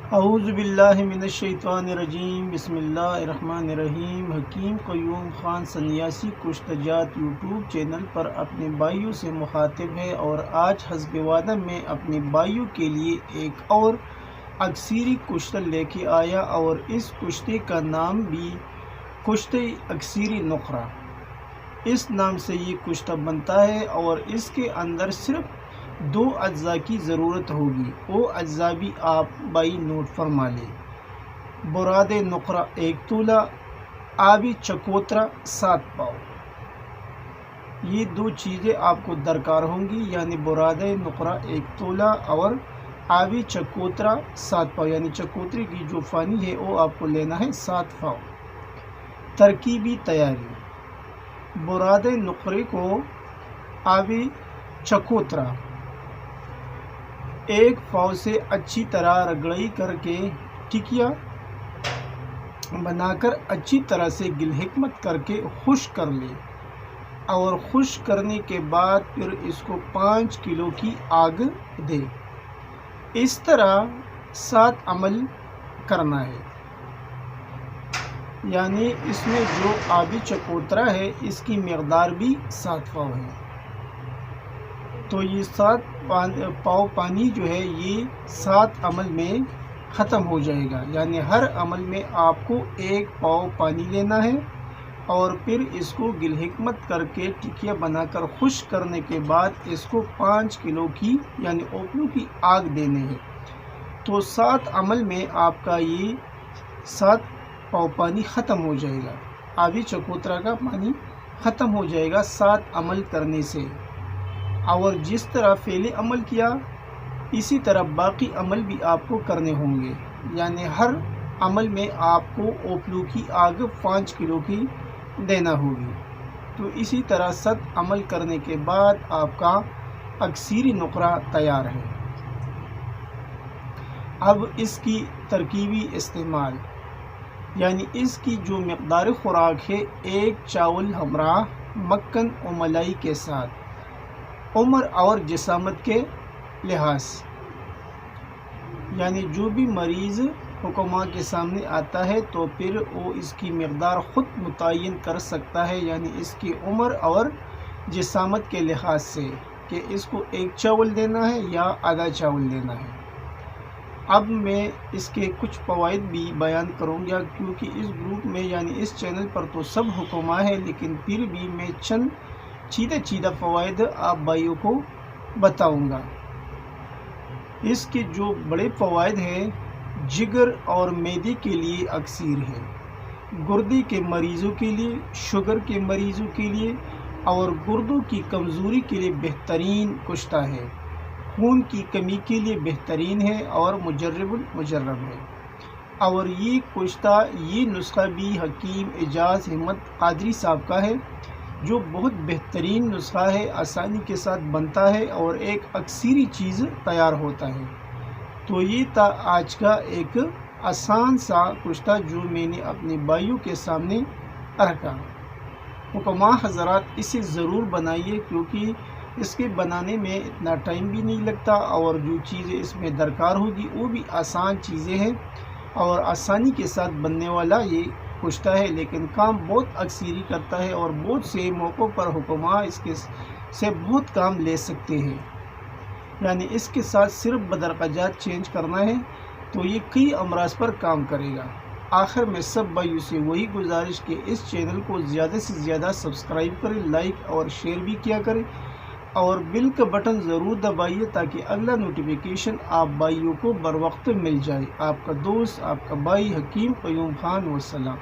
اعوذ باللہ من الشیطان الرجیم، بسم اللہ الرحمن الرحیم۔ حکیم قیوم خان سنیاسی کشتہ جات یوٹیوب چینل پر اپنے بھائیوں سے مخاطب ہے اور آج حسب وعدہ میں اپنے بھائیوں کے لیے ایک اور اکثیری کشتہ لے کے آیا اور اس کشتے کا نام بھی کشتہ اکثیری نقرہ اس نام سے یہ کشتہ بنتا ہے اور اس کے اندر صرف 2 اجزاء کی ضرورت ہوگی۔ وہ اجزاء بھی آپ بھائی نوٹ فرما لیں۔ براد نقرہ 1 تولہ، آبی چکوترا 7 پاؤ۔ یہ 2 چیزیں آپ کو درکار ہوں گی، یعنی براد نقرہ 1 تولہ اور آبی چکوترا 7 پاؤ، یعنی چکوترے کی جو فانی ہے وہ آپ کو لینا ہے 7 پاؤ۔ ترکیبی تیاری: براد نقرے کو آبی چکوترا 1 پاؤ سے اچھی طرح رگڑائی کر کے ٹکیا بنا کر اچھی طرح سے گل حکمت کر کے خشک کر لے اور خشک کرنے کے بعد پھر اس کو 5 کلو کی آگ دے۔ اس طرح 7 عمل کرنا ہے، یعنی اس میں جو آبی چکوترا ہے اس کی مقدار بھی 7 پاؤ ہے، تو یہ 7 پاؤ پانی جو ہے یہ 7 عمل میں ختم ہو جائے گا، یعنی ہر عمل میں آپ کو 1 پاؤ پانی لینا ہے اور پھر اس کو گل حکمت کر کے ٹکیا بنا کر خشک کرنے کے بعد اس کو 5 کلو کی یعنی اوپلو کی آگ دینے ہے، تو 7 عمل میں آپ کا یہ 7 پاؤ پانی ختم ہو جائے گا، آبی چکوترا کا پانی ختم ہو جائے گا 7 عمل کرنے سے۔ اور جس طرح پہلے عمل کیا اسی طرح باقی عمل بھی آپ کو کرنے ہوں گے، یعنی ہر عمل میں آپ کو اوپلو کی آگ 5 کلو کی دینا ہوگی، تو اسی طرح 7 عمل کرنے کے بعد آپ کا اکثیری نقرہ تیار ہے۔ اب اس کی ترکیبی استعمال، یعنی اس کی جو مقدار خوراک ہے 1 چاول ہمراہ مکھن و ملائی کے ساتھ، عمر اور جسامت کے لحاظ، یعنی جو بھی مریض حکماء کے سامنے آتا ہے تو پھر وہ اس کی مقدار خود متعین کر سکتا ہے، یعنی اس کی عمر اور جسامت کے لحاظ سے کہ اس کو 1 چاول دینا ہے یا آدھا چاول دینا ہے۔ اب میں اس کے کچھ فوائد بھی بیان کروں گا، کیونکہ اس گروپ میں یعنی اس چینل پر تو سب حکماء ہیں، لیکن پھر بھی میں چند چیدہ فوائد آپ بھائیوں کو بتاؤں گا۔ اس کے جو بڑے فوائد ہیں، جگر اور معدے کے لیے اکثیر ہے، گردے کے مریضوں کے لیے، شوگر کے مریضوں کے لیے اور گردوں کی کمزوری کے لیے بہترین کشتہ ہے، خون کی کمی کے لیے بہترین ہے اور مجرب ہے۔ اور یہ کشتہ یہ نسخہ بھی حکیم اعجاز احمد قادری صاحب کا ہے، جو بہت بہترین نسخہ ہے، آسانی کے ساتھ بنتا ہے اور ایک اکثیری چیز تیار ہوتا ہے۔ تو یہ تھا آج کا ایک آسان سا کشتہ جو میں نے اپنے بھائیوں کے سامنے رکھا۔ حکماء حضرات اسے ضرور بنائیے، کیونکہ اس کے بنانے میں اتنا ٹائم بھی نہیں لگتا اور جو چیزیں اس میں درکار ہوگی وہ بھی آسان چیزیں ہیں اور آسانی کے ساتھ بننے والا یہ کشتہ ہے، لیکن کام بہت اکثیری کرتا ہے اور بہت سے موقعوں پر حکماء اس کے سے بہت کام لے سکتے ہیں، یعنی اس کے ساتھ صرف بدرقجات چینج کرنا ہے تو یہ کئی امراض پر کام کرے گا۔ آخر میں سب بھائیوں سے وہی گزارش کہ اس چینل کو زیادہ سے زیادہ سبسکرائب کریں، لائک اور شیئر بھی کیا کریں اور بیل کا بٹن ضرور دبائیے تاکہ اگلا نوٹیفیکیشن آپ بھائیوں کو بر وقت مل جائے۔ آپ کا دوست، آپ کا بھائی حکیم قیوم خان، والسلام۔